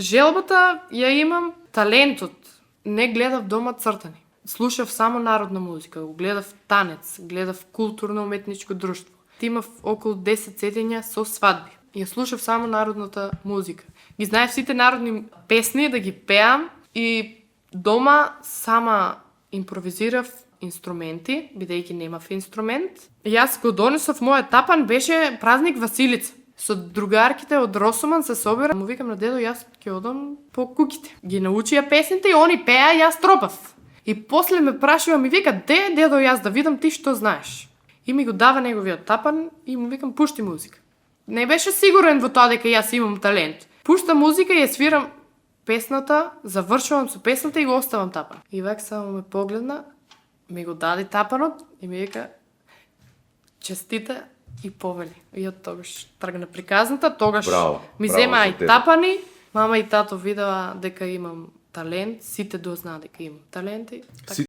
Желбата ја имам, талентот. Не гледав дома цртани. Слушав само народна музика, гледав танец, гледав културно-уметничко друштво. Имав околу 10 сетења со свадби. Ја слушав само народната музика. Ги знаев сите народни песни да ги пеам и дома сама импровизирав инструменти, бидејќи немав инструмент. Јас го донесов мојот тапан, беше празник Василица. Со другарките од Росоман се собира, му викам на дедо, јас ќе одам по куките. Ги научија песните и они пеа, јас тропав. И после ме прашува, ми вика, де дедо јас да видам ти што знаеш. И ми го дава неговиот тапан и му викам, пушти музика. Не беше сигурен во тоа дека јас имам талент. Пушта музика и ја свирам песната, завршувам со песната и го оставам тапан. И вак само ме погледна, ми го даде тапанот и ми вика, честите и повели. И од тогаш тргна приказната, тогаш ми зема и тапани, мама и тато видела дека имам талент, сите дознаа дека имам талент и така.